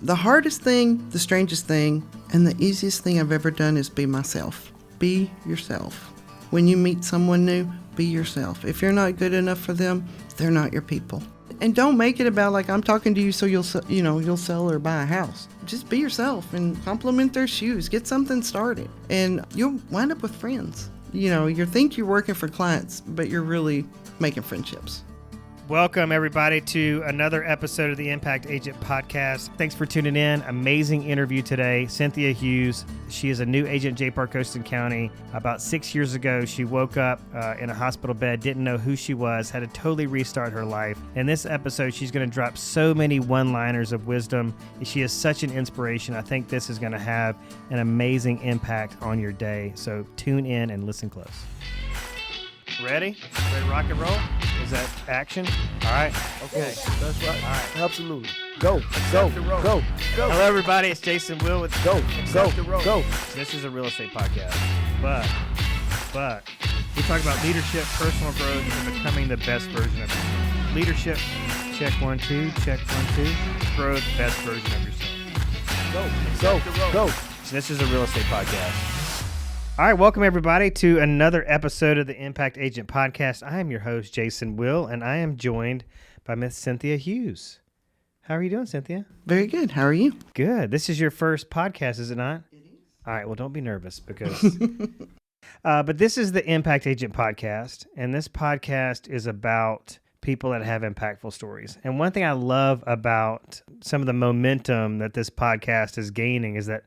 The hardest thing, the strangest thing, and the easiest thing I've ever done is be myself. Be yourself. When you meet someone new, be yourself. If you're not good enough for them, they're not your people. And don't make it about like I'm talking to you so you'll sell or buy a house. Just be yourself and compliment their shoes. Get something started, and you'll wind up with friends. You think you're working for clients, but you're really making friendships. Welcome, everybody, to another episode of the Impact Agent Podcast. Thanks for tuning in. Amazing interview today. Cynthia Hughes. She is a new agent at JPAR Coastal County. About 6 years ago, she woke up in a hospital bed, didn't know who she was, had to totally restart her life. In this episode, she's going to drop so many one-liners of wisdom. She is such an inspiration. I think this is going to have an amazing impact on your day. So tune in and listen close. Ready? Ready to rock and roll? Is that action? All right. Okay. That's right. All right. Absolutely. Go. Go. Hello, everybody. It's Jason Will with Go. This is a real estate podcast, but we talk about leadership, personal growth, and becoming the best version of yourself. Leadership, check 1, 2, check 1, 2. Growth, best version of yourself. Go. So this is a real estate podcast. All right, welcome everybody to another episode of the Impact Agent Podcast. I am your host, Jason Will, and I am joined by Miss Cynthia Hughes. How are you doing, Cynthia? Very good. How are you? Good. This is your first podcast, is it not? It is. All right, well, don't be nervous because... but this is the Impact Agent Podcast, and this podcast is about people that have impactful stories. And one thing I love about some of the momentum that this podcast is gaining is that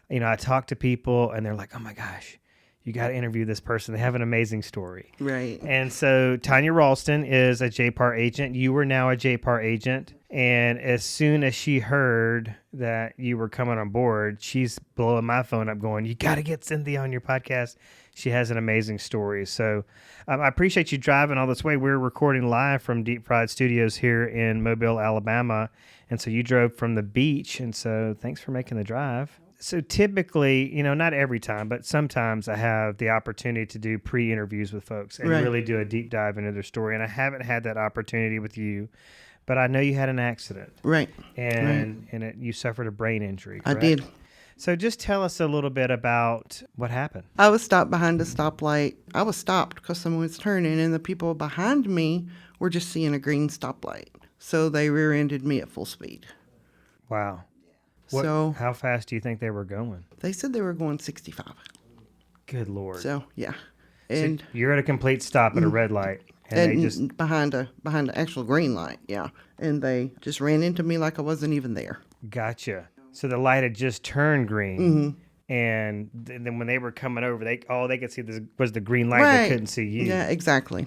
I talk to people and they're like, oh my gosh, you got to interview this person. They have an amazing story. Right. And so Tanya Ralston is a JPAR agent. You were now a JPAR agent. And as soon as she heard that you were coming on board, she's blowing my phone up going, you got to get Cynthia on your podcast. She has an amazing story. So I appreciate you driving all this way. We're recording live from Deep Fried Studios here in Mobile, Alabama. And so you drove from the beach. And so thanks for making the drive. So typically, not every time, but sometimes I have the opportunity to do pre-interviews with folks and really do a deep dive into their story. And I haven't had that opportunity with you, but I know you had an accident. Right. And you suffered a brain injury, correct? I did. So just tell us a little bit about what happened. I was stopped behind a stoplight. I was stopped because someone was turning, and the people behind me were just seeing a green stoplight. So they rear-ended me at full speed. Wow. How fast do you think they were going? They said they were going 65. Good Lord. So, yeah. And so you're at a complete stop at a red light. And they just behind an actual green light, yeah. And they just ran into me like I wasn't even there. Gotcha. So the light had just turned green. Mm-hmm. And then when they were coming over, all they could see was the green light. Right. They couldn't see you. Yeah, exactly.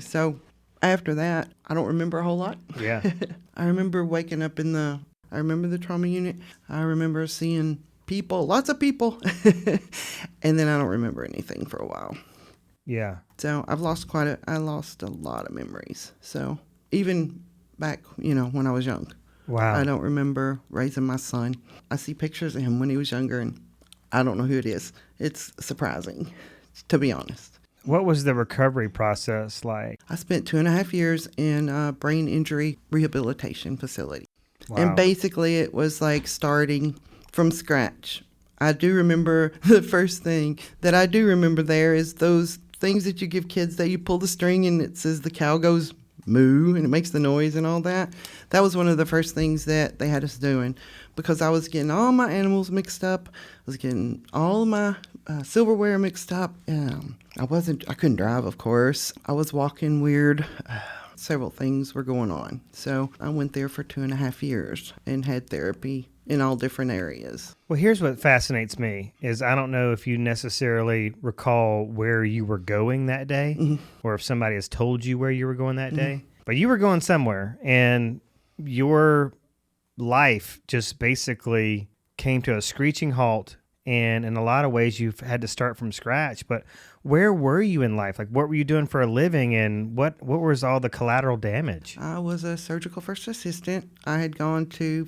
So after that, I don't remember a whole lot. Yeah. I remember waking up I remember the trauma unit. I remember seeing people, lots of people. And then I don't remember anything for a while. Yeah. So I lost a lot of memories. So even back, when I was young. Wow. I don't remember raising my son. I see pictures of him when he was younger, and I don't know who it is. It's surprising, to be honest. What was the recovery process like? I spent 2.5 years in a brain injury rehabilitation facility. Wow. And basically it was like starting from scratch. I do remember the first thing that I do remember there is those things that you give kids that you pull the string and it says the cow goes moo and it makes the noise and all that. That was one of the first things that they had us doing because I was getting all my animals mixed up. I was getting all my silverware mixed up. I couldn't drive, of course. I was walking weird. Several things were going on. So I went there for 2.5 years and had therapy in all different areas. Well, here's what fascinates me is I don't know if you necessarily recall where you were going that day or if somebody has told you where you were going that day, but you were going somewhere and your life just basically came to a screeching halt. And in a lot of ways, you've had to start from scratch. But where were you in life? Like, what were you doing for a living? And what was all the collateral damage? I was a surgical first assistant. I had gone to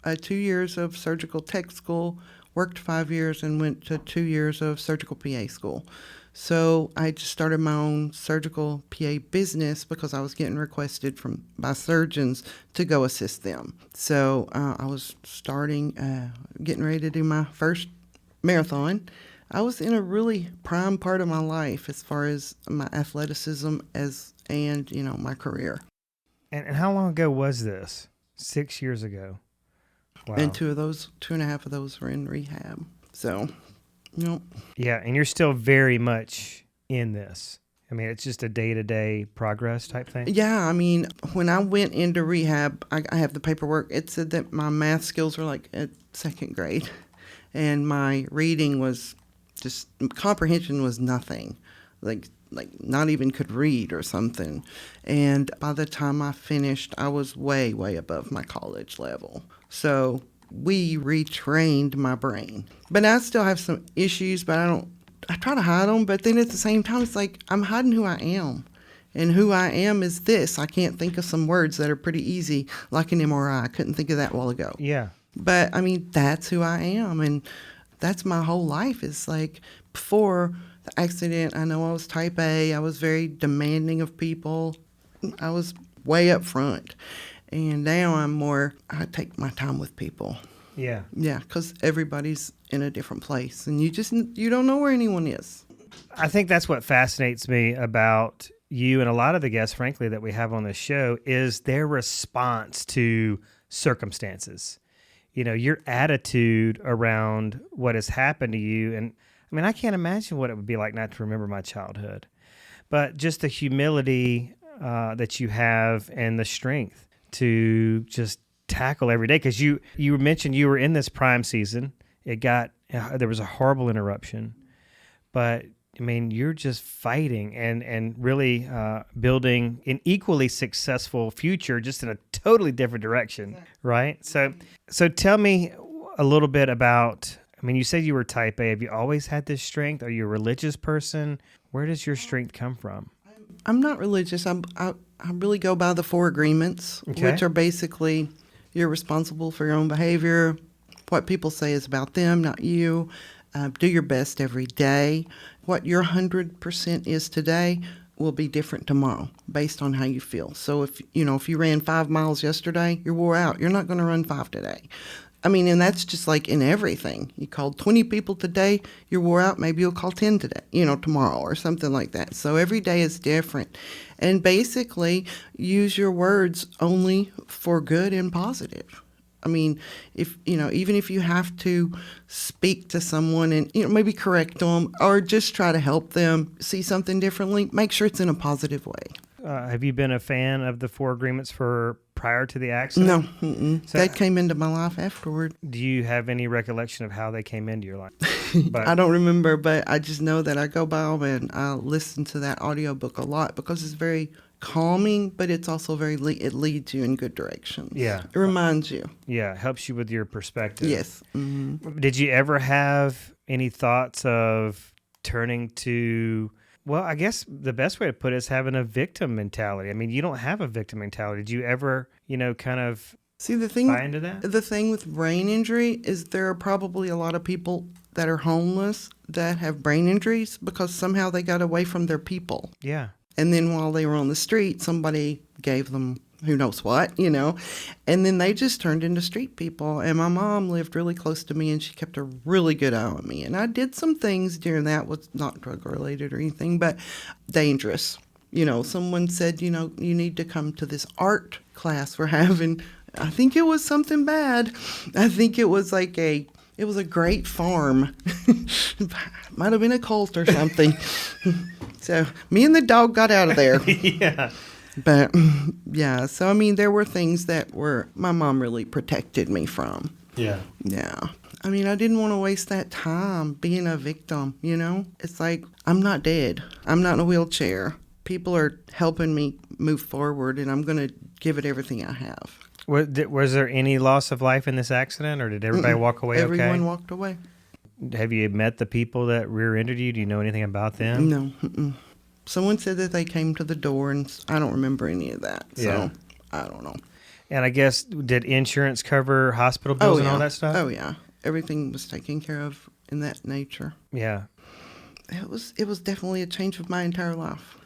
2 years of surgical tech school, worked 5 years, and went to 2 years of surgical PA school. So I just started my own surgical PA business because I was getting requested by surgeons to go assist them. So I was getting ready to do my first marathon. I was in a really prime part of my life as far as my athleticism and my career. And how long ago was this? 6 years ago. Wow. And 2.5 of those were in rehab. So, Yeah, and you're still very much in this. I mean, it's just a day-to-day progress type thing? Yeah, I mean, when I went into rehab, I have the paperwork. It said that my math skills were like at second grade, and my reading was just, comprehension was nothing. Like not even could read or something. And by the time I finished, I was way, way above my college level. So we retrained my brain. But I still have some issues, but I try to hide them. But then at the same time, it's like I'm hiding who I am. And who I am is this. I can't think of some words that are pretty easy, like an MRI. I couldn't think of that a while ago. Yeah. But, I mean, that's who I am. And that's my whole life. It's like before the accident, I know I was type A. I was very demanding of people. I was way up front. And now I take my time with people. Yeah. Yeah, because everybody's in a different place. And you don't know where anyone is. I think that's what fascinates me about you and a lot of the guests, frankly, that we have on this show is their response to circumstances. Your attitude around what has happened to you. And I mean, I can't imagine what it would be like not to remember my childhood, but just the humility that you have and the strength to just tackle every day. Because you mentioned you were in this prime season. There was a horrible interruption, but I mean, you're just fighting and really building an equally successful future, just in a totally different direction, right? So tell me a little bit about, I mean, you said you were type A. Have you always had this strength? Are you a religious person? Where does your strength come from? I'm not religious. I really go by the 4 agreements, Okay. which are basically you're responsible for your own behavior. What people say is about them, not you. Do your best every day. What your 100% is today will be different tomorrow based on how you feel. So if you ran 5 miles yesterday, you're wore out. You're not going to run 5 today. I mean, and that's just like in everything. You called 20 people today, you're wore out, maybe you'll call 10 today, tomorrow or something like that. So every day is different. And basically, use your words only for good and positive. I mean, even if you have to speak to someone and, maybe correct them or just try to help them see something differently, make sure it's in a positive way. Have you been a fan of the 4 agreements prior to the accident? No. So, that came into my life afterward. Do you have any recollection of how they came into your life? I don't remember, but I just know that I go by them and I listen to that audiobook a lot because it's very calming, but it's also it leads you in good directions. Yeah. It reminds you. Yeah, helps you with your perspective. Yes. Mm-hmm. Did you ever have any thoughts of turning to, well, I guess the best way to put it is having a victim mentality. I mean, you don't have a victim mentality. Did you ever, kind of See, buy into that? The thing with brain injury is there are probably a lot of people that are homeless that have brain injuries because somehow they got away from their people. Yeah. And then while they were on the street, somebody gave them who knows what, and then they just turned into street people. And my mom lived really close to me and she kept a really good eye on me. And I did some things during that, was not drug related or anything, but dangerous. Someone said, you need to come to this art class we're having. I think it was something bad. I think it was it was a great farm. Might have been a cult or something. So me and the dog got out of there. Yeah. But, yeah, so, I mean, there were things that my mom really protected me from. Yeah. Yeah. I mean, I didn't want to waste that time being a victim, It's like, I'm not dead. I'm not in a wheelchair. People are helping me move forward, and I'm going to give it everything I have. Was there any loss of life in this accident, or did everybody walk away okay? Everyone walked away. Have you met the people that rear-ended you? Do you know anything about them? No. Mm-mm. Someone said that they came to the door, and I don't remember any of that. So, Yeah. I don't know. And I guess, did insurance cover hospital bills and all that stuff? Oh, yeah. Everything was taken care of in that nature. Yeah. it was definitely a change of my entire life.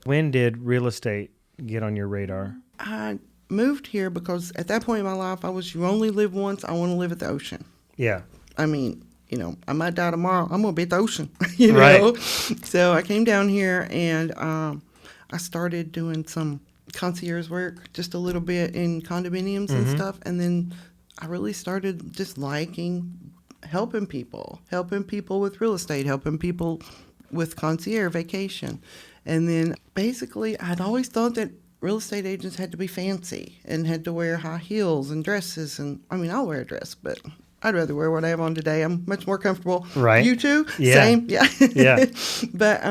When did real estate get on your radar? I moved here because at that point in my life, I was, you only live once. I want to live at the ocean. Yeah. I mean, you know, I might die tomorrow. I'm going to be at the ocean, you know? Right. So I came down here and I started doing some concierge work, just a little bit in condominiums and stuff. And then I really started just liking helping people with real estate, helping people with concierge vacation. And then basically I'd always thought that real estate agents had to be fancy and had to wear high heels and dresses. And I mean, I'll wear a dress, but I'd rather wear what I have on today. I'm much more comfortable. Right. You too? Yeah. Same? Yeah. Yeah. But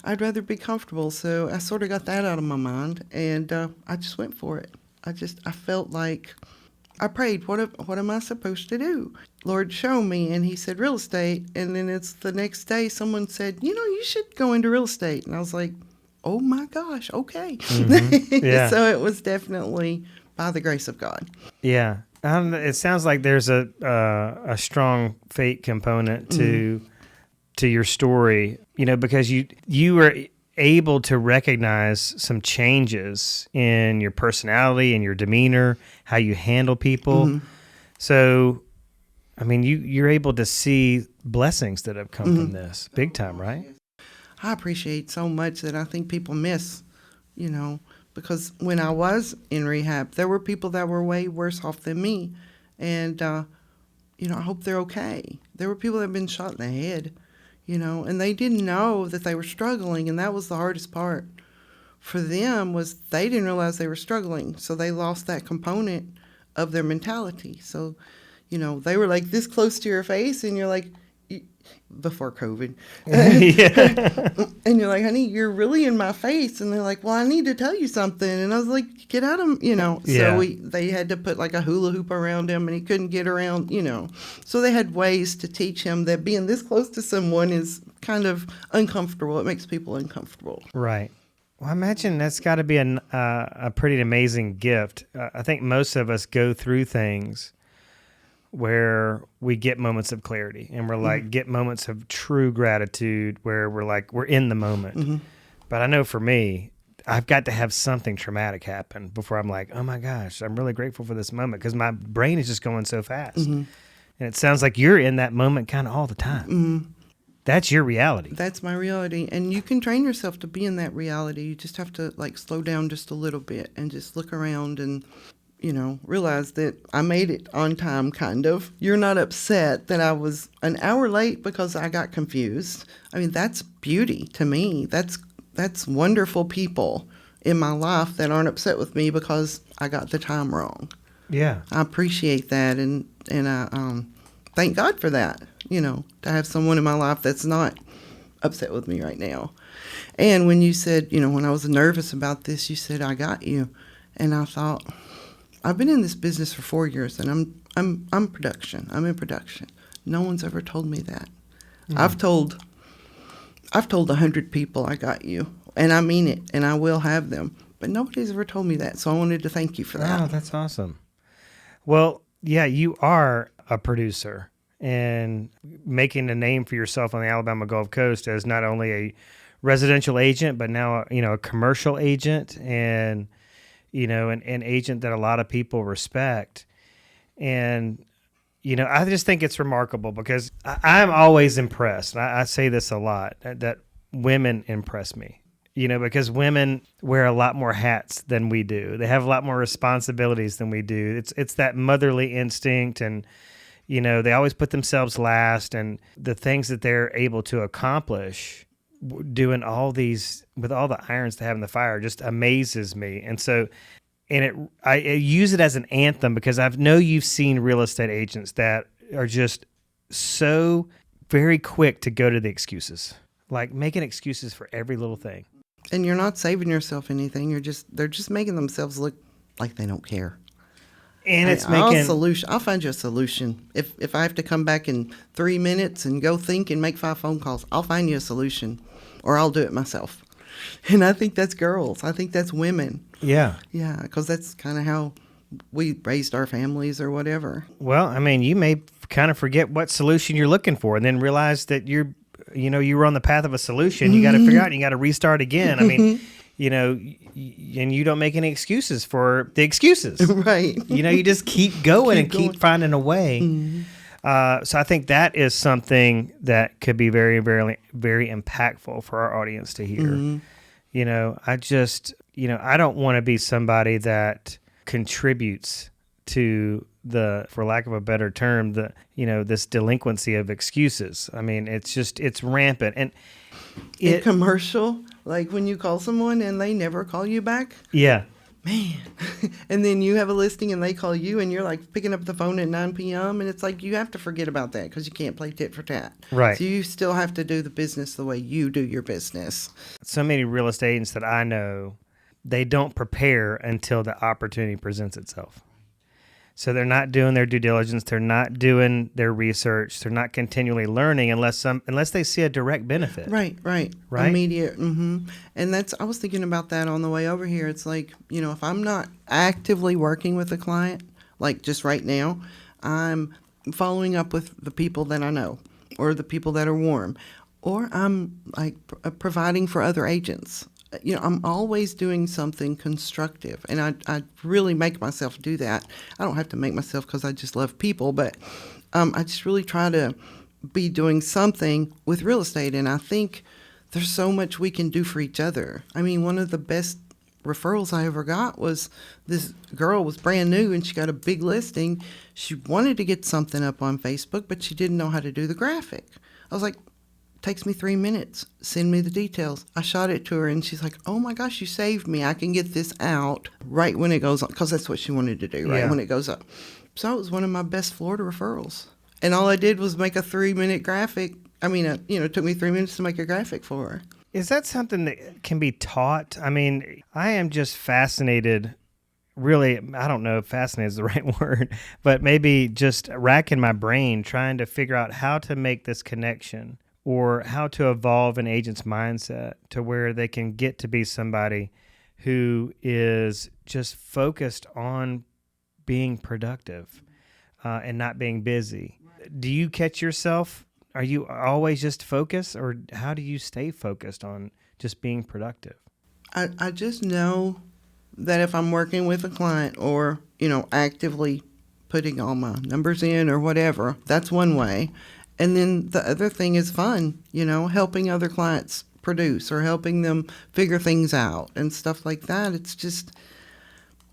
I'd rather be comfortable. So I sort of got that out of my mind, and I just went for it. I felt like I prayed, what am I supposed to do? Lord, show me. And he said, real estate. And then it's the next day someone said, you know, you should go into real estate. And I was like, oh my gosh, okay. Yeah. So it was definitely by the grace of God. Yeah. It sounds like there's a strong fate component to your story, you know, because you were able to recognize some changes in your personality and your demeanor, how you handle people. So, I mean, you're able to see blessings that have come from this big time, right? I appreciate so much that I think people miss, you know, because when I was in rehab, there were people that were way worse off than me. And, you know, I hope they're okay. There were people that had been shot in the head, you know, and they didn't know that they were struggling. And that was the hardest part for them, was they didn't realize they were struggling. So they lost that component of their mentality. So, you know, they were like this close to your face, and you're like, before COVID. And you're like, honey, you're really in my face. And they're like, well, I need to tell you something. And I was like, get out of, you know. Yeah. So they had to put like a hula hoop around him, and he couldn't get around, you know. So they had ways to teach him that being this close to someone is kind of uncomfortable. It makes people uncomfortable. Right. Well, I imagine that's got to be a pretty amazing gift. I think most of us go through things where we get moments of clarity, and we're like, get moments of true gratitude where we're like, we're in the moment. But I know for me, I've got to have something traumatic happen before I'm like, oh my gosh, I'm really grateful for this moment, because my brain is just going so fast. And it sounds like you're in that moment kind of all the time. That's your reality. That's my reality. And you can train yourself to be in that reality. You just have to like slow down just a little bit and just look around and, you know, realize that I made it on time, kind of. You're not upset that I was an hour late because I got confused. I mean, that's beauty to me. That's wonderful people in my life that aren't upset with me because I got the time wrong. Yeah. I appreciate that, and I thank God for that, you know, to have someone in my life that's not upset with me right now. And when you said, you know, when I was nervous about this, you said, I got you. And I thought, I've been in this business for 4 years, and I'm production. I'm in production. No one's ever told me that. I've told 100 people I got you, and I mean it, and I will have them. But nobody's ever told me that, so I wanted to thank you for that. Oh, that's awesome. Well, yeah, you are a producer, and making a name for yourself on the Alabama Gulf Coast as not only a residential agent, but now, you know, a commercial agent, and you know, an agent that a lot of people respect. And, you know, I just think it's remarkable, because I'm always impressed. I say this a lot, that women impress me, you know, because women wear a lot more hats than we do. They have a lot more responsibilities than we do. It's that motherly instinct, and, you know, they always put themselves last, and the things that they're able to accomplish doing all these with all the irons they have in the fire just amazes me. And so, I use it as an anthem, because I know you've seen real estate agents that are just so very quick to go to the excuses, like making excuses for every little thing. And you're not saving yourself anything. They're just making themselves look like they don't care. And it's I'll find you a solution. If I have to come back in 3 minutes and go think and make 5 phone calls, I'll find you a solution, or I'll do it myself. And I think that's girls. I think that's women. Yeah. Yeah, because that's kind of how we raised our families or whatever. Well, I mean, you may kind of forget what solution you're looking for, and then realize that you're you were on the path of a solution. You got to figure out, and you got to restart again. I mean, and you don't make any excuses for the excuses. Right. You just keep going keep finding a way. So I think that is something that could be very, very, very impactful for our audience to hear. I don't want to be somebody that contributes to for lack of a better term, this delinquency of excuses. I mean, it's rampant. And commercial, like when you call someone and they never call you back. Yeah. Man. And then you have a listing and they call you and you're like picking up the phone at 9 p.m. and it's like you have to forget about that because you can't play tit for tat. Right. So you still have to do the business the way you do your business. So many real estate agents that I know, they don't prepare until the opportunity presents itself. So they're not doing their due diligence. They're not doing their research. They're not continually learning unless they see a direct benefit. Right. Immediate. And I was thinking about that on the way over here. It's like, if I'm not actively working with a client, like just right now, I'm following up with the people that I know or the people that are warm, or I'm like providing for other agents. I'm always doing something constructive, and I really make myself do that. I don't have to make myself because I just love people, but I just really try to be doing something with real estate, and I think there's so much we can do for each other. I mean, one of the best referrals I ever got was this girl was brand new, and she got a big listing. She wanted to get something up on Facebook, but she didn't know how to do the graphic. I was like, takes me 3 minutes. Send me the details. I shot it to her, and she's like, oh my gosh, you saved me. I can get this out right when it goes on, because that's what she wanted to do, right when it goes up. So it was one of my best Florida referrals. And all I did was make a 3-minute graphic. I mean, it took me 3 minutes to make a graphic for her. Is that something that can be taught? I mean, I am just fascinated. Really, I don't know if fascinated is the right word, but maybe just racking my brain trying to figure out how to make this connection, or how to evolve an agent's mindset to where they can get to be somebody who is just focused on being productive and not being busy. Do you catch yourself? Are you always just focused, or how do you stay focused on just being productive? I just know that if I'm working with a client or, actively putting all my numbers in or whatever, that's one way. And then the other thing is fun, helping other clients produce or helping them figure things out and stuff like that. It's just,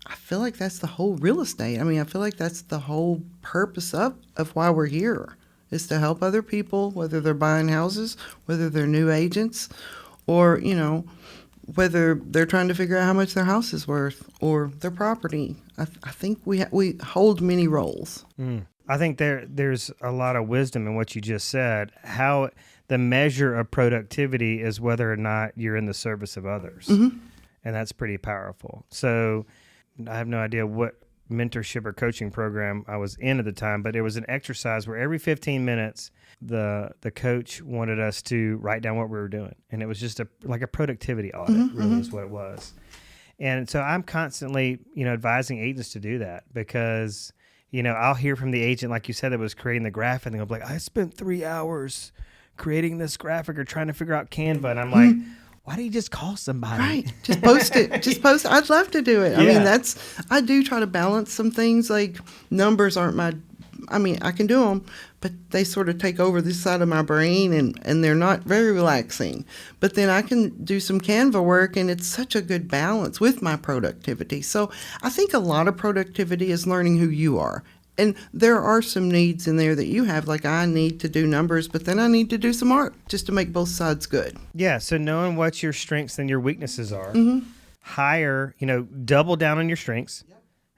I feel like that's the whole real estate. I mean, I feel like that's the whole purpose of why we're here, is to help other people, whether they're buying houses, whether they're new agents, or, whether they're trying to figure out how much their house is worth or their property. I think we hold many roles. I think there's a lot of wisdom in what you just said. How the measure of productivity is whether or not you're in the service of others. And that's pretty powerful. So I have no idea what mentorship or coaching program I was in at the time, but it was an exercise where every 15 minutes, the coach wanted us to write down what we were doing. And it was just like a productivity audit, really is what it was. And so I'm constantly, advising agents to do that, because I'll hear from the agent, like you said, that was creating the graphic, and they'll be like, I spent 3 hours creating this graphic or trying to figure out Canva. And I'm like, why don't you just call somebody? Right. Just post it. I'd love to do it. Yeah. I mean, I do try to balance some things. Like numbers aren't I can do them, but they sort of take over this side of my brain, and they're not very relaxing. But then I can do some Canva work, and it's such a good balance with my productivity. So I think a lot of productivity is learning who you are. And there are some needs in there that you have, like I need to do numbers, but then I need to do some art just to make both sides good. Yeah, so knowing what your strengths and your weaknesses are, hire, double down on your strengths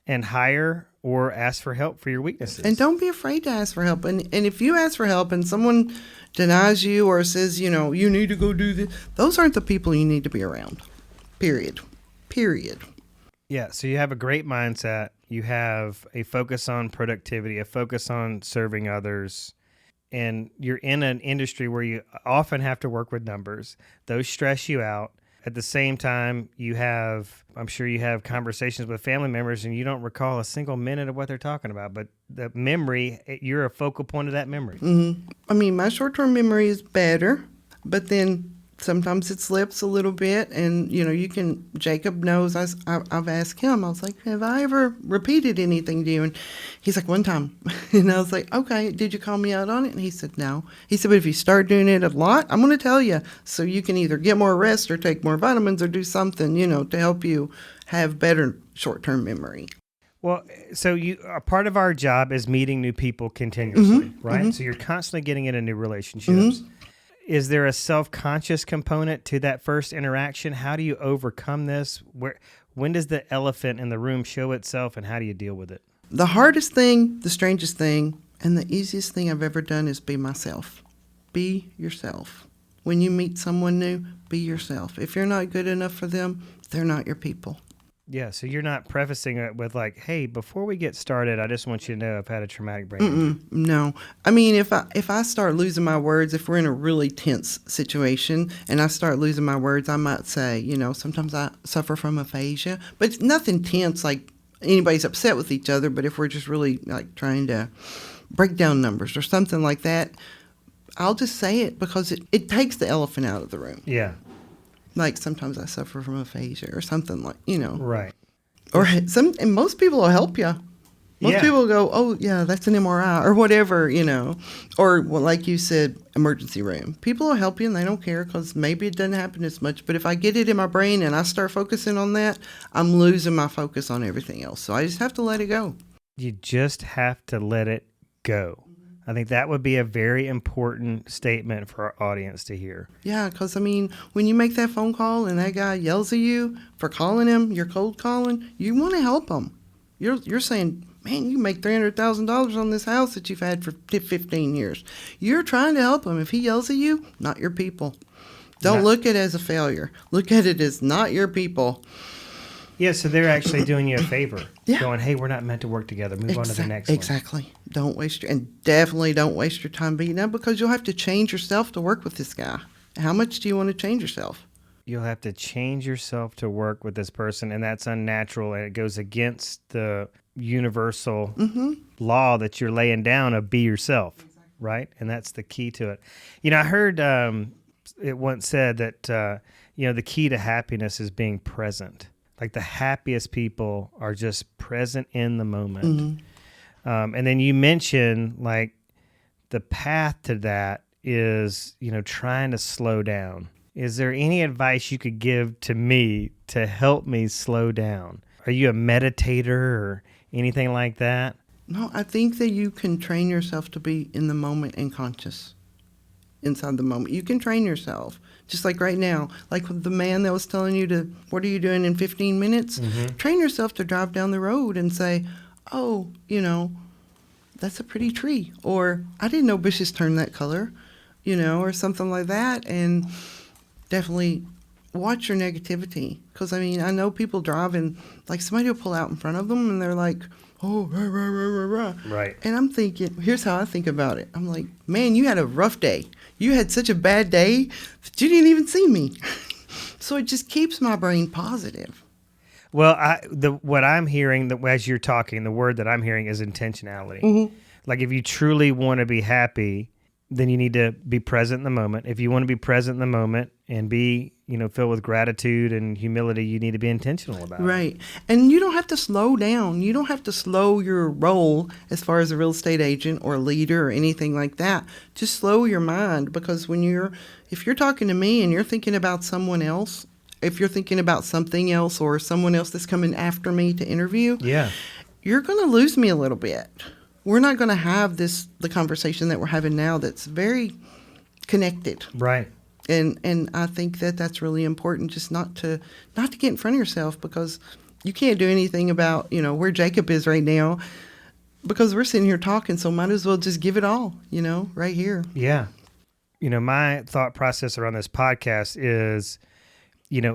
and hire or ask for help for your weaknesses. And don't be afraid to ask for help. And if you ask for help and someone denies you or says, you need to go do this, those aren't the people you need to be around. Period. Yeah, so you have a great mindset. You have a focus on productivity, a focus on serving others, and you're in an industry where you often have to work with numbers. Those stress you out. At the same time, I'm sure you have conversations with family members and you don't recall a single minute of what they're talking about, but the memory, you're a focal point of that memory. I mean, my short-term memory is better, But then sometimes it slips a little bit, and Jacob knows. I've asked him. I was like, have I ever repeated anything to you? And he's like, one time. And I was like, okay, did you call me out on it? And he said, no. He said, but if you start doing it a lot, I'm going to tell you, so you can either get more rest or take more vitamins or do something, to help you have better short-term memory. Well, so a part of our job is meeting new people continuously, right? Mm-hmm. So you're constantly getting into new relationships. Mm-hmm. Is there a self-conscious component to that first interaction? How do you overcome this? When does the elephant in the room show itself, and how do you deal with it? The hardest thing, the strangest thing, and the easiest thing I've ever done is be myself. Be yourself. When you meet someone new, be yourself. If you're not good enough for them, they're not your people. Yeah, so you're not prefacing it with like, hey, before we get started, I just want you to know I've had a traumatic brain injury. No. I mean, if I start losing my words, if we're in a really tense situation and I start losing my words, I might say, sometimes I suffer from aphasia. But it's nothing tense like anybody's upset with each other. But if we're just really like trying to break down numbers or something like that, I'll just say it because it takes the elephant out of the room. Yeah. Like sometimes I suffer from aphasia or something like, Right. Or and most people will help you. Most people will go, oh, yeah, that's an MRI or whatever, Or, well, like you said, emergency room. People will help you and they don't care because maybe it doesn't happen as much. But if I get it in my brain and I start focusing on that, I'm losing my focus on everything else. So I just have to let it go. You just have to let it go. I think that would be a very important statement for our audience to hear. Yeah, because, when you make that phone call and that guy yells at you for calling him, you're cold calling, you want to help him. You're saying, man, you make $300,000 on this house that you've had for 15 years. You're trying to help him. If he yells at you, not your people. Don't look at it as a failure. Look at it as not your people. Yeah, so they're actually doing you a favor. Yeah. Going, hey, we're not meant to work together. Move on to the next one. Exactly. Definitely don't waste your time beating up because you'll have to change yourself to work with this guy. How much do you want to change yourself? You'll have to change yourself to work with this person, and that's unnatural, and it goes against the universal law that you're laying down of be yourself, right? And that's the key to it. I heard it once said that, the key to happiness is being present. Like the happiest people are just present in the moment. Mm-hmm. And then you mentioned like the path to that is, trying to slow down. Is there any advice you could give to me to help me slow down? Are you a meditator or anything like that? No, I think that you can train yourself to be in the moment and conscious inside the moment. You can train yourself. Just like right now, like with the man that was telling you what are you doing in 15 minutes? Mm-hmm. Train yourself to drive down the road and say, oh, that's a pretty tree. Or I didn't know bushes turn that color, or something like that. And definitely watch your negativity. Because, I know people driving, like somebody will pull out in front of them and they're like, oh, rah, rah, rah, rah, rah. Right. And I'm thinking, here's how I think about it. I'm like, man, you had a rough day. You had such a bad day that you didn't even see me. So it just keeps my brain positive. Well, what I'm hearing, as you're talking, the word that I'm hearing is intentionality. Mm-hmm. Like if you truly want to be happy, then you need to be present in the moment. If you want to be present in the moment and be, filled with gratitude and humility, you need to be intentional about it. Right. And you don't have to slow down. You don't have to slow your role as far as a real estate agent or a leader or anything like that. Just slow your mind because if you're talking to me and you're thinking about someone else, if you're thinking about something else or someone else that's coming after me to interview, you're going to lose me a little bit. We're not going to have the conversation that we're having now that's very connected. Right. And I think that's really important, just not to get in front of yourself because you can't do anything about, where Jacob is right now because we're sitting here talking, so might as well just give it all, right here. Yeah. My thought process around this podcast is,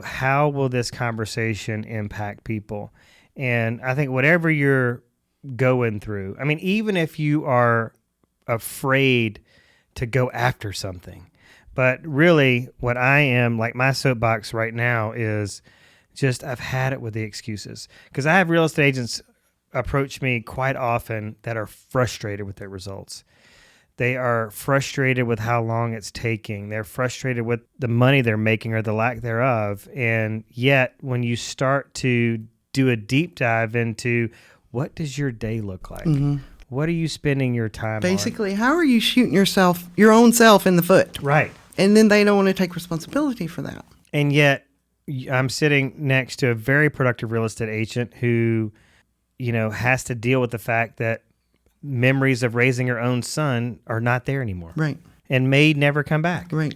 how will this conversation impact people? And I think whatever you're going through, even if you are afraid to go after something, but really what I am, like my soapbox right now is just I've had it with the excuses. Because I have real estate agents approach me quite often that are frustrated with their results. They are frustrated with how long it's taking. They're frustrated with the money they're making or the lack thereof. And yet, when you start to do a deep dive into what does your day look like? Mm-hmm. What are you spending your time Basically, how are you shooting your own self in the foot? Right. And then they don't want to take responsibility for that. And yet, I'm sitting next to a very productive real estate agent who, has to deal with the fact that memories of raising her own son are not there anymore. Right. And may never come back. Right.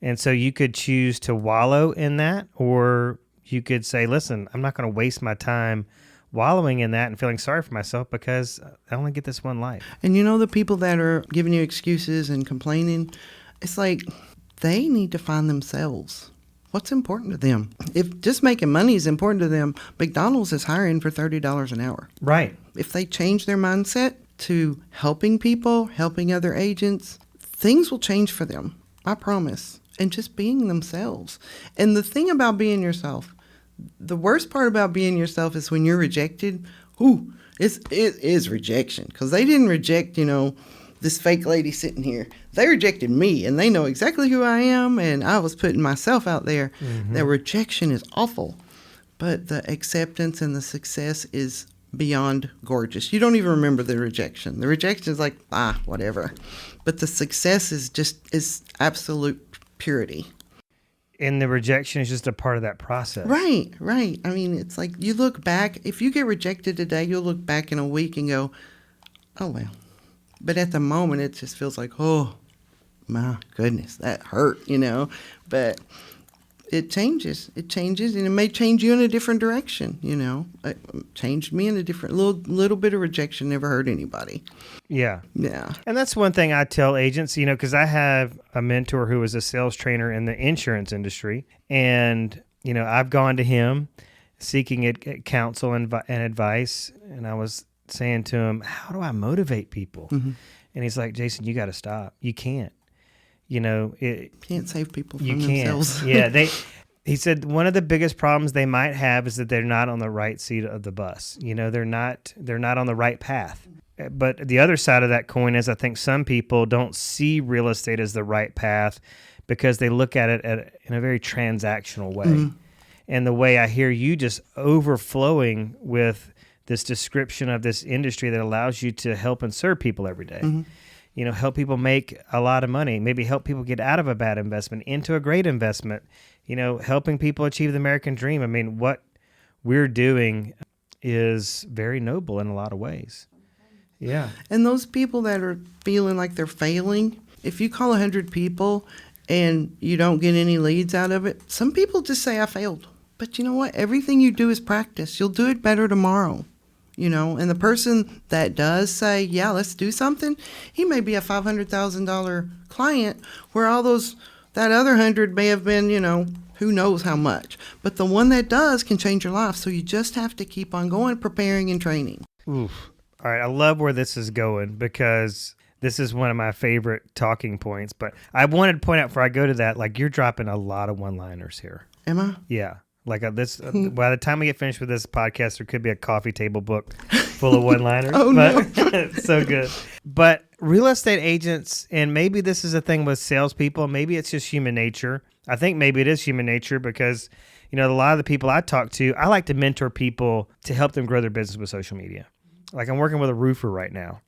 And so you could choose to wallow in that, or you could say, listen, I'm not going to waste my time wallowing in that and feeling sorry for myself because I only get this one life. And the people that are giving you excuses and complaining, it's like they need to find themselves. What's important to them? If just making money is important to them, McDonald's is hiring for $30 an hour. Right. If they change their mindset to helping people, helping other agents, things will change for them. I promise. And just being themselves. And the thing about being yourself, the worst part about being yourself is when you're rejected. It is rejection. Because they didn't reject, this fake lady sitting here. They rejected me, and they know exactly who I am, and I was putting myself out there. Mm-hmm. That rejection is awful. But the acceptance and the success is beyond gorgeous. You don't even remember the rejection. The rejection is like, whatever. But the success is absolute purity. And the rejection is just a part of that process. Right. I mean, it's like you look back. If you get rejected today, you'll look back in a week and go, oh, well. But at the moment, it just feels like, oh, my goodness, that hurt, But it changes. It changes, and it may change you in a different direction, It changed me in a different little bit of rejection never hurt anybody. Yeah. Yeah. And that's one thing I tell agents, because I have a mentor who is a sales trainer in the insurance industry, and, I've gone to him seeking counsel and advice, and I was saying to him, how do I motivate people? Mm-hmm. And he's like, Jason, you got to stop. You can't. Can't save people from themselves. Yeah, he said one of the biggest problems they might have is that they're not on the right seat of the bus. they're not on the right path. But the other side of that coin is I think some people don't see real estate as the right path because they look at it in a very transactional way. Mm-hmm. And the way I hear you just overflowing with this description of this industry that allows you to help and serve people every day. Mm-hmm. Help people make a lot of money, maybe help people get out of a bad investment into a great investment, helping people achieve the American dream. I mean, what we're doing is very noble in a lot of ways. Yeah. And those people that are feeling like they're failing, if you call 100 people and you don't get any leads out of it, some people just say, I failed. But you know what? Everything you do is practice. You'll do it better tomorrow. And the person that does say, yeah, let's do something, he may be a $500,000 client where that other 100 may have been, who knows how much. But the one that does can change your life. So you just have to keep on going, preparing and training. Oof. All right. I love where this is going because this is one of my favorite talking points. But I wanted to point out before I go to that, like you're dropping a lot of one-liners here. Am I? Yeah. Like this, by the time we get finished with this podcast, there could be a coffee table book full of one-liners. Oh, no. So good. But real estate agents, and maybe this is a thing with salespeople, maybe it's just human nature. I think maybe it is human nature because, a lot of the people I talk to, I like to mentor people to help them grow their business with social media. Like I'm working with a roofer right now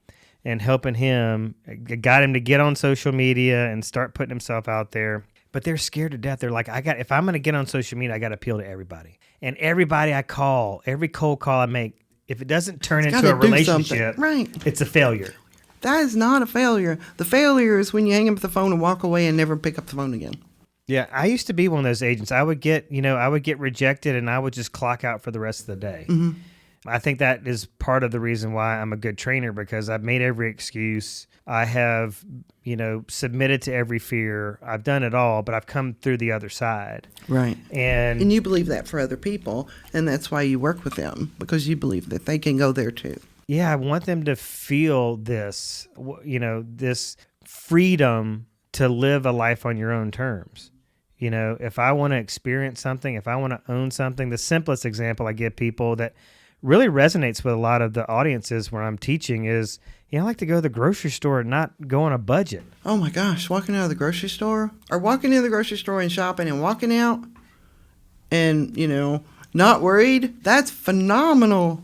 and helping him, got him to get on social media and start putting himself out there. But they're scared to death. They're like, if I'm going to get on social media, I got to appeal to everybody. And everybody I call, every cold call I make, if it doesn't turn into a relationship, right, it's a failure. That is not a failure. The failure is when you hang up the phone and walk away and never pick up the phone again. Yeah, I used to be one of those agents. I would get rejected and I would just clock out for the rest of the day. Mm-hmm. I think that is part of the reason why I'm a good trainer because I've made every excuse. I have, submitted to every fear. I've done it all, but I've come through the other side. Right. And you believe that for other people, and that's why you work with them, because you believe that they can go there too. Yeah, I want them to feel this, this freedom to live a life on your own terms. If I want to experience something, if I want to own something, the simplest example I give people that really resonates with a lot of the audiences where I'm teaching is, I like to go to the grocery store and not go on a budget. Oh my gosh, walking out of the grocery store or walking into the grocery store and shopping and walking out and, not worried, that's phenomenal.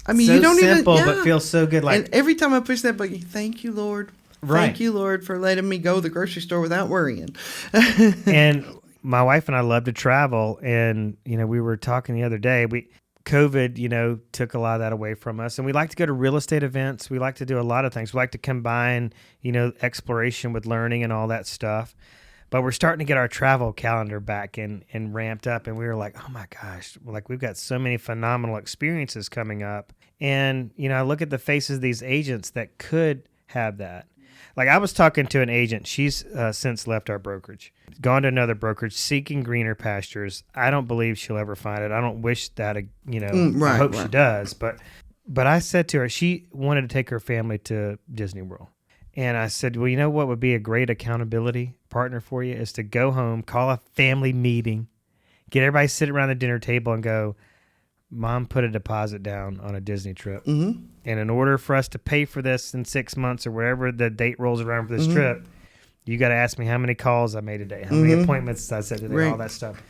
I mean, so you don't simple, even, but feels so good. Like, and every time I push that button, thank you, Lord. Right. Thank you, Lord, for letting me go to the grocery store without worrying. And my wife and I love to travel. And, we were talking the other day, COVID, took a lot of that away from us. And we like to go to real estate events. We like to do a lot of things. We like to combine, exploration with learning and all that stuff. But we're starting to get our travel calendar back and ramped up. And we were like, oh my gosh, we've got so many phenomenal experiences coming up. And, I look at the faces of these agents that could have that. Like I was talking to an agent. She's since left our brokerage, gone to another brokerage, seeking greener pastures. I don't believe she'll ever find it. I don't wish that, I hope she does. But I said to her, she wanted to take her family to Disney World. And I said, well, you know what would be a great accountability partner for you is to go home, call a family meeting, get everybody sit around the dinner table and go, Mom put a deposit down on a Disney trip. Mm-hmm. And in order for us to pay for this in 6 months or wherever the date rolls around for this trip, you got to ask me how many calls I made today, how many appointments I said today, all that stuff.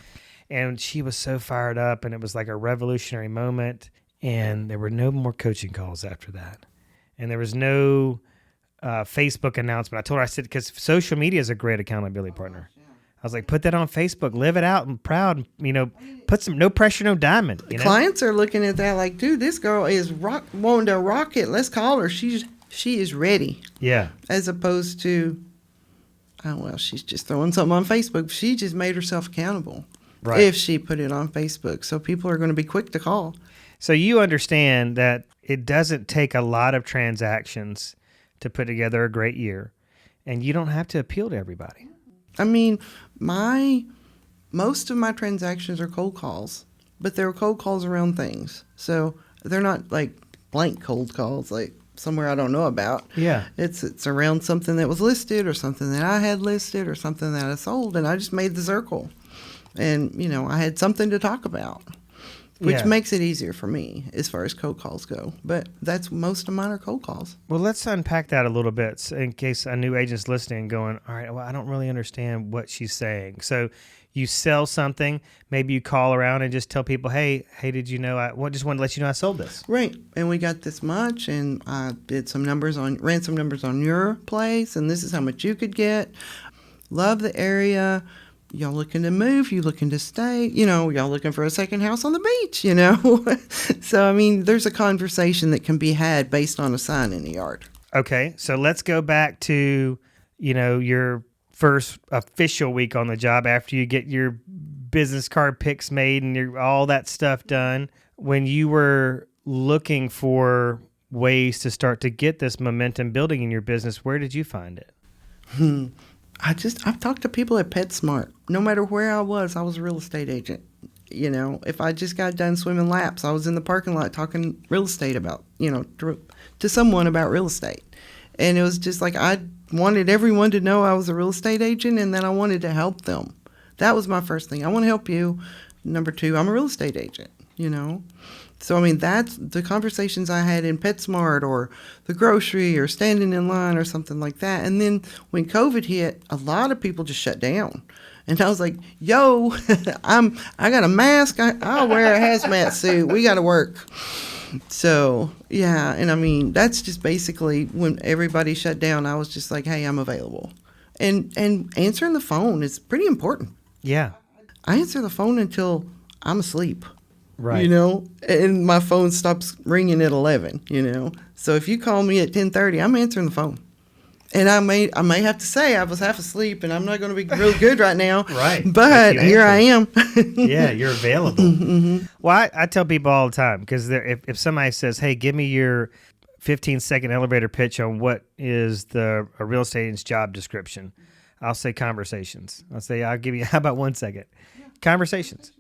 And she was so fired up, and it was like a revolutionary moment. And there were no more coaching calls after that. And there was no Facebook announcement. I told her, I said, because social media is a great accountability partner. I was like, put that on Facebook, live it out and proud, put some, no pressure, no diamond. Clients are looking at that like, dude, this girl is wanting to rock it. Let's call her. She is ready. Yeah. As opposed to, she's just throwing something on Facebook. She just made herself accountable. Right. If she put it on Facebook. So people are going to be quick to call. So you understand that it doesn't take a lot of transactions to put together a great year, and you don't have to appeal to everybody. I mean, most of my transactions are cold calls, but they're cold calls around things. So they're not like blank cold calls, like somewhere I don't know about. Yeah. It's around something that was listed or something that I had listed or something that I sold, and I just made the circle. And, I had something to talk about, which makes it easier for me as far as cold calls go. But most of mine are cold calls. Well, let's unpack that a little bit in case a new agent's listening going, all right, well, I don't really understand what she's saying. So you sell something, maybe you call around and just tell people, hey, did you know, just wanted to let you know I sold this. Right. And we got this much, and I ran some numbers on your place, and this is how much you could get. Love the area. Y'all looking to move? You looking to stay? Y'all looking for a second house on the beach, So, I mean, there's a conversation that can be had based on a sign in the yard. Okay. So let's go back to, your first official week on the job after you get your business card pics made and all that stuff done. When you were looking for ways to start to get this momentum building in your business, where did you find it? I've talked to people at PetSmart. No matter where I was a real estate agent. If I just got done swimming laps, I was in the parking lot talking real estate about, to someone about real estate. And it was just like I wanted everyone to know I was a real estate agent, and then I wanted to help them. That was my first thing. I want to help you. Number two, I'm a real estate agent, So, I mean, that's the conversations I had in PetSmart or the grocery or standing in line or something like that. And then when COVID hit, a lot of people just shut down. And I was like, yo, I got a mask. I'll wear a hazmat suit. We got to work. So, yeah. And I mean, that's just basically when everybody shut down, I was just like, hey, I'm available. And answering the phone is pretty important. Yeah. I answer the phone until I'm asleep. Right. And my phone stops ringing at 11, So if you call me at 10:30, I'm answering the phone. And I may have to say I was half asleep and I'm not going to be real good right now. Right. But here I am. Yeah, you're available. Mm-hmm. Well, I tell people all the time, because if somebody says, hey, give me your 15-second elevator pitch on what is a real estate agent's job description, I'll say conversations. I'll say, I'll give you, how about 1 second? Yeah. Conversations.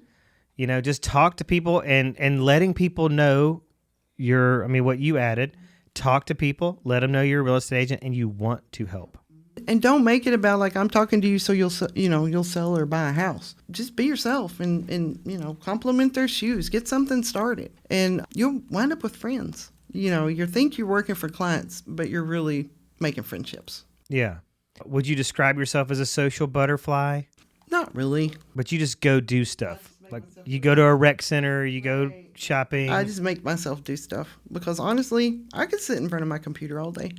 Just talk to people and letting people know what you added. Talk to people, let them know you're a real estate agent and you want to help. And don't make it about like I'm talking to you so you'll sell or buy a house. Just be yourself and compliment their shoes. Get something started, and you'll wind up with friends. You think you're working for clients, but you're really making friendships. Yeah. Would you describe yourself as a social butterfly? Not really. But you just go do stuff. Like you go to a rec center, you go shopping. I just make myself do stuff because honestly, I could sit in front of my computer all day.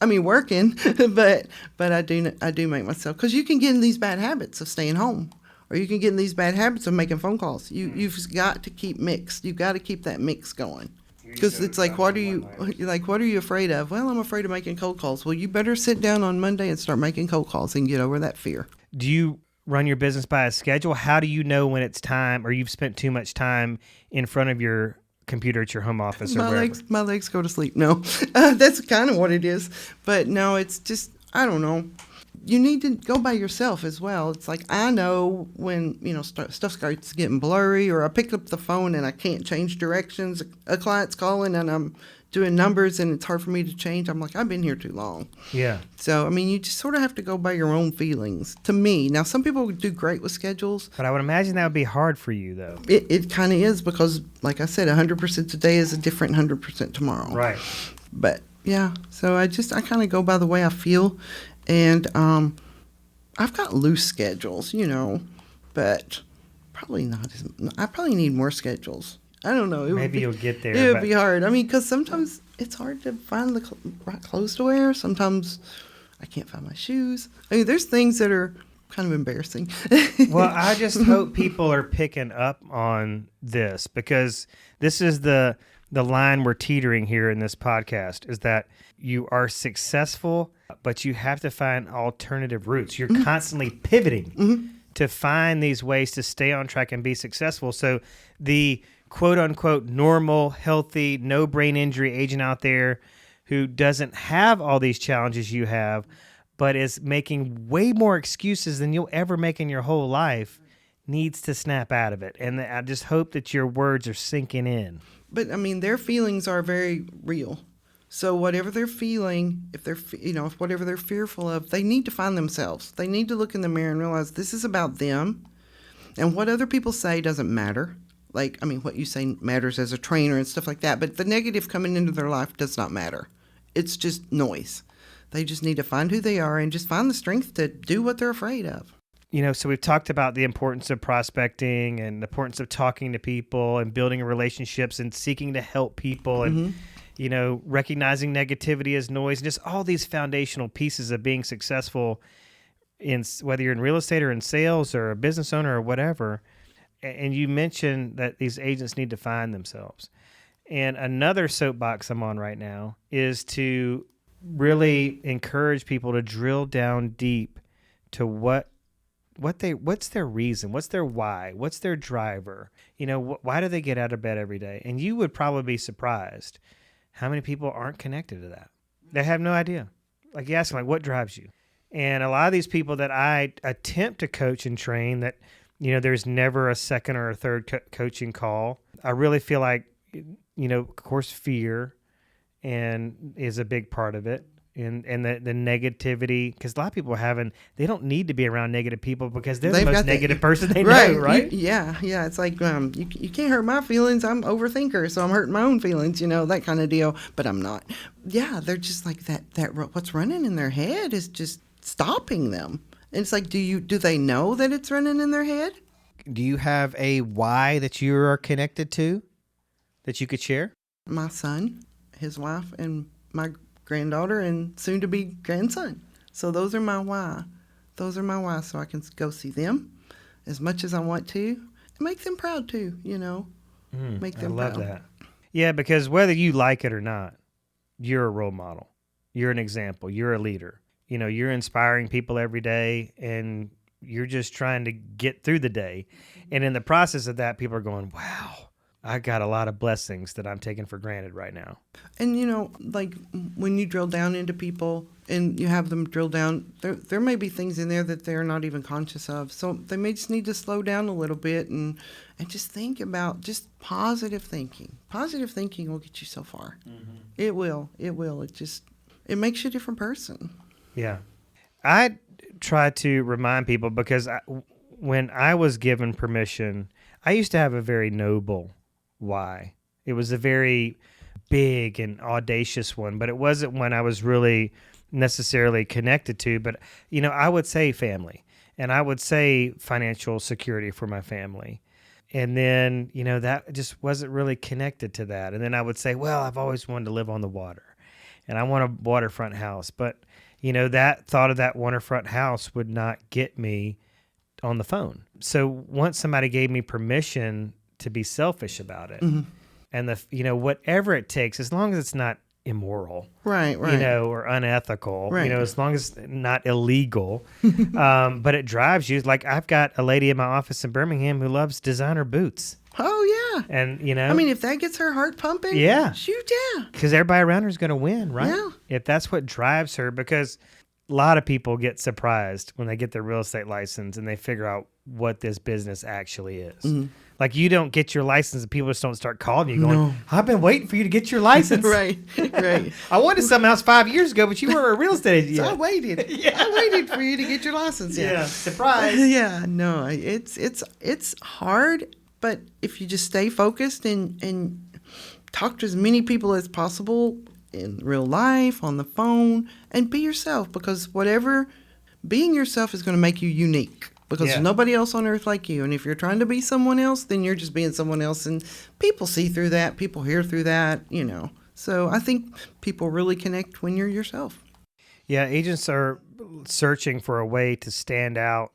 I mean, working, but I do make myself, because you can get in these bad habits of staying home, or you can get in these bad habits of making phone calls. You've got to keep mixed. You've got to keep that mix going. Because it's like, what are you afraid of? Well, I'm afraid of making cold calls. Well, you better sit down on Monday and start making cold calls and get over that fear. Do you run your business by a schedule? How do you know when it's time, or you've spent too much time in front of your computer at your home office or wherever? My legs go to sleep. No, that's kind of what it is. But no, it's just, I don't know. You need to go by yourself as well. It's like, I know when, stuff starts getting blurry, or I pick up the phone and I can't change directions. A client's calling and I'm doing numbers and it's hard for me to change. I'm like, I've been here too long. Yeah. So, I mean, you just sort of have to go by your own feelings, to me. Now, some people do great with schedules. But I would imagine that would be hard for you, though. It kind of is, because, like I said, 100% today is a different 100% tomorrow. Right. But, yeah, so I kind of go by the way I feel. And I've got loose schedules, but probably not. I probably need more schedules. I don't know. Maybe you'll get there. It would be hard. I mean, because sometimes it's hard to find the right clothes to wear. Sometimes I can't find my shoes. I mean, there's things that are kind of embarrassing. Well, I just hope people are picking up on this, because this is the line we're teetering here in this podcast, is that you are successful, but you have to find alternative routes. You're constantly pivoting to find these ways to stay on track and be successful. So the quote-unquote normal, healthy, no brain injury agent out there who doesn't have all these challenges you have, but is making way more excuses than you'll ever make in your whole life, needs to snap out of it. And I just hope that your words are sinking in. But, I mean, their feelings are very real. So whatever they're feeling, if whatever they're fearful of, they need to find themselves. They need to look in the mirror and realize this is about them. And what other people say doesn't matter. Like, I mean, what you say matters as a trainer and stuff like that. But the negative coming into their life does not matter. It's just noise. They just need to find who they are and just find the strength to do what they're afraid of. So we've talked about the importance of prospecting and the importance of talking to people and building relationships and seeking to help people and, recognizing negativity as noise, and just all these foundational pieces of being successful in whether you're in real estate or in sales or a business owner or whatever. And you mentioned that these agents need to find themselves. And another soapbox I'm on right now is to really encourage people to drill down deep to what's their reason, what's their why, what's their driver, why do they get out of bed every day? And you would probably be surprised how many people aren't connected to that. They have no idea. Like, you ask them, what drives you? And a lot of these people that I attempt to coach and train, that there's never a second or a third coaching call. I really feel like, of course, fear is a big part of it. And the negativity, because a lot of people they don't need to be around negative people because they're the most negative person they know, right? Yeah. It's like, you can't hurt my feelings. I'm an overthinker, so I'm hurting my own feelings, that kind of deal. But I'm not. Yeah, they're just like that what's running in their head is just stopping them. And it's like, do they know that it's running in their head? Do you have a why that you are connected to that you could share? My son, his wife, and my granddaughter and soon-to-be grandson. So those are my why. So I can go see them as much as I want to and make them proud too, Make them proud. I love that. Yeah, because whether you like it or not, you're a role model. You're an example. You're a leader. You're inspiring people every day, and you're just trying to get through the day. And in the process of that, people are going, wow, I got a lot of blessings that I'm taking for granted right now. And, like when you drill down into people and you have them drill down, there may be things in there that they're not even conscious of. So they may just need to slow down a little bit and just think about just positive thinking. Positive thinking will get you so far. Mm-hmm. It will. It makes you a different person. Yeah. I try to remind people because when I was given permission, I used to have a very noble why. It was a very big and audacious one, but it wasn't one I was really necessarily connected to. But, I would say family, and I would say financial security for my family. And then, that just wasn't really connected to that. And then I would say, well, I've always wanted to live on the water, and I want a waterfront house. But, that thought of that waterfront house would not get me on the phone. So once somebody gave me permission to be selfish about it, and whatever it takes, as long as it's not immoral, right, or unethical, right. As long as it's not illegal, but it drives you. Like I've got a lady in my office in Birmingham who loves designer boots. Oh yeah, and if that gets her heart pumping, yeah, shoot, yeah, because everybody around her is going to win, right? Yeah, if that's what drives her, because a lot of people get surprised when they get their real estate license and they figure out what this business actually is. Like you don't get your license and people just don't start calling you going, no. I've been waiting for you to get your license. Right. I wanted something else 5 years ago, but you weren't a real estate agent. So I waited. I waited for you to get your license. Yeah. Surprise. Yeah, no, it's hard, but if you just stay focused and talk to as many people as possible in real life, on the phone, and be yourself, because being yourself is going to make you unique. Because there's nobody else on earth like you. And if you're trying to be someone else, then you're just being someone else. And people see through that. People hear through that, So I think people really connect when you're yourself. Yeah, agents are searching for a way to stand out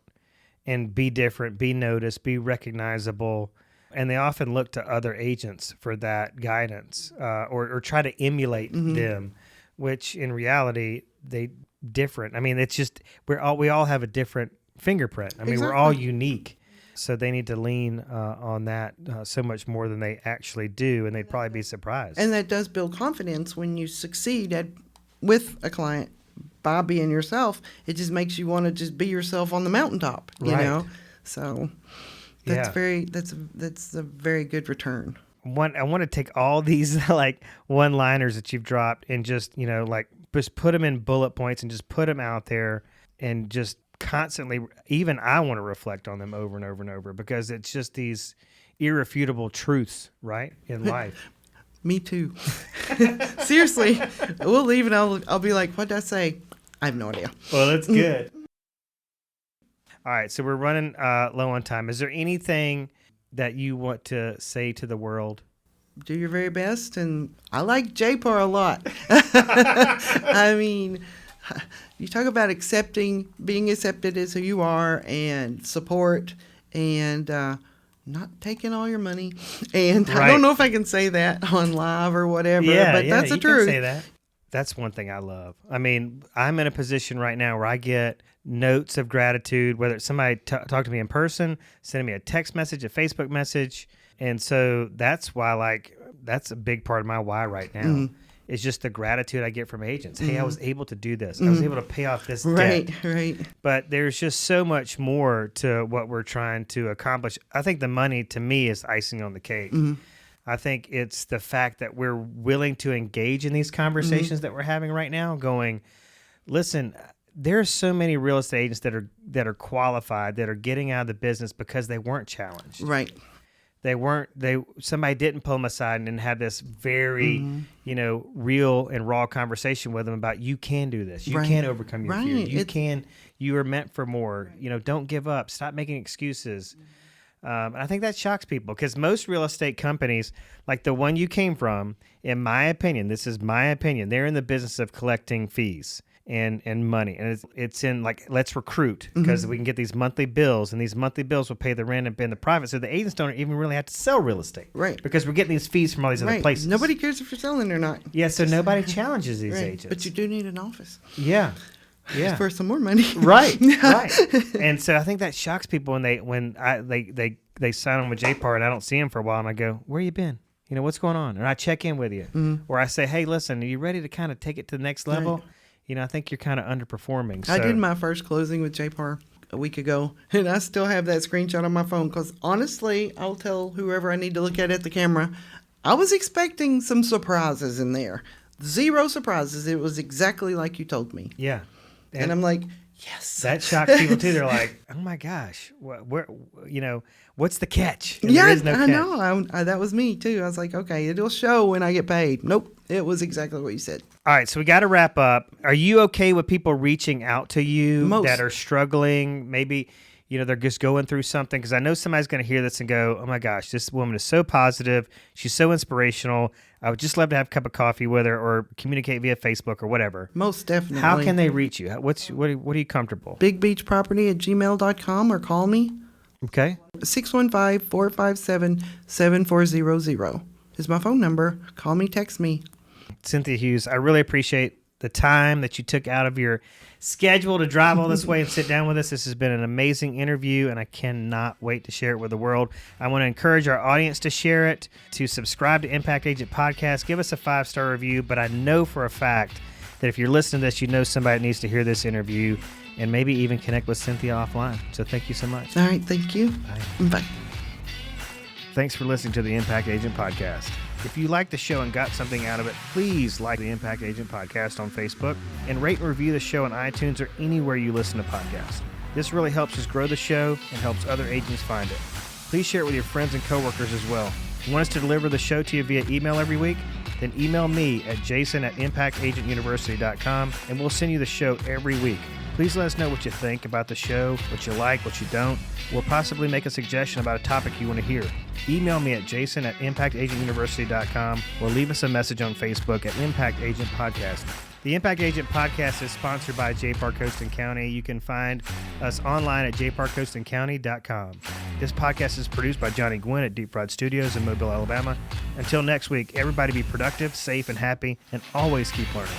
and be different, be noticed, be recognizable. And they often look to other agents for that guidance or try to emulate them, which in reality, they different. I mean, it's just we all have a different fingerprint. I mean, We're all unique. So they need to lean on that so much more than they actually do, and they'd probably be surprised. And that does build confidence when you succeed with a client by being yourself. It just makes you want to just be yourself on the mountaintop, you know? So that's a very good return. I want to take all these like one-liners that you've dropped and just put them in bullet points and just put them out there and just constantly, even I want to reflect on them over and over and over, because it's just these irrefutable truths, right, in life. Me too. Seriously, we'll leave and I'll be like, what did I say? I have no idea. Well, that's good. All right, so we're running low on time. Is there anything that you want to say to the world? Do your very best, and I like JPAR a lot. I mean, you talk about being accepted as who you are, and support, and not taking all your money. And right. I don't know if I can say that on live or whatever, but that's the truth. Can say that. That's one thing I love. I mean, I'm in a position right now where I get notes of gratitude, whether it's somebody talk to me in person, sending me a text message, a Facebook message. And so that's why, that's a big part of my why right now. Mm-hmm. It's just the gratitude I get from agents. Hey, I was able to do this. I was able to pay off this debt. Right. But there's just so much more to what we're trying to accomplish. I think the money, to me, is icing on the cake. Mm-hmm. I think it's the fact that we're willing to engage in these conversations that we're having right now, going, listen, there's so many real estate agents that are qualified, that are getting out of the business because they weren't challenged. Right. Somebody didn't pull them aside and have this very, real and raw conversation with them about, you can do this. You can overcome your fear. You are meant for more. Don't give up. Stop making excuses. And I think that shocks people, because most real estate companies, like the one you came from, in my opinion, this is my opinion, they're in the business of collecting fees and money. And it's in let's recruit, because we can get these monthly bills, and these monthly bills will pay the rent and pay the profit. So the agents don't even really have to sell real estate. Right. Because we're getting these fees from all these other places. Nobody cares if you're selling or not. Yeah, so nobody challenges these agents. But you do need an office. Yeah. For some more money. Right. And so I think that shocks people when they sign on with JPAR and I don't see them for a while, and I go, where you been? What's going on? And I check in with you. Or I say, hey, listen, are you ready to kind of take it to the next level? Right. I think you're kind of underperforming. I did my first closing with JPAR a week ago, and I still have that screenshot on my phone, because honestly, I'll tell whoever I need to look at the camera, I was expecting some surprises in there. Zero surprises. It was exactly like you told me. Yeah. And I'm like, Yes. That shocks people too. They're like, "Oh my gosh, where, what's the catch?" And Yeah, there is no I catch. know. That was me too. I was like, okay, it'll show when I get paid. Nope, it was exactly what you said. All right, so we got to wrap up. Are you okay with people reaching out to you that are struggling? Maybe, they're just going through something. Because I know somebody's going to hear this and go, oh my gosh, this woman is so positive. She's so inspirational. I would just love to have a cup of coffee with her or communicate via Facebook or whatever. Most definitely. How can they reach you? What are you comfortable? bigbeachproperty@gmail.com or call me. Okay. 615-457-7400 is my phone number. Call me, text me. Cynthia Hughes, I really appreciate the time that you took out of your schedule to drive all this way and sit down with us. This has been an amazing interview, and I cannot wait to share it with the world. I want to encourage our audience to share it, to subscribe to Impact Agent Podcast, give us a 5-star review, but I know for a fact that if you're listening to this, you know somebody needs to hear this interview and maybe even connect with Cynthia offline. So thank you so much. All right, thank you. Bye. Thanks for listening to the Impact Agent Podcast. If you liked the show and got something out of it, please like the Impact Agent Podcast on Facebook and rate and review the show on iTunes or anywhere you listen to podcasts. This really helps us grow the show and helps other agents find it. Please share it with your friends and coworkers as well. If you want us to deliver the show to you via email every week, then email me at jason@impactagentuniversity.com and we'll send you the show every week. Please let us know what you think about the show, what you like, what you don't, or possibly make a suggestion about a topic you want to hear. Email me at jason@impactagentuniversity.com or leave us a message on Facebook at Impact Agent Podcast. The Impact Agent Podcast is sponsored by JPAR Coaston County. You can find us online at jparcoastoncounty.com. This podcast is produced by Johnny Gwynn at Deep Fried Studios in Mobile, Alabama. Until next week, everybody be productive, safe, and happy, and always keep learning.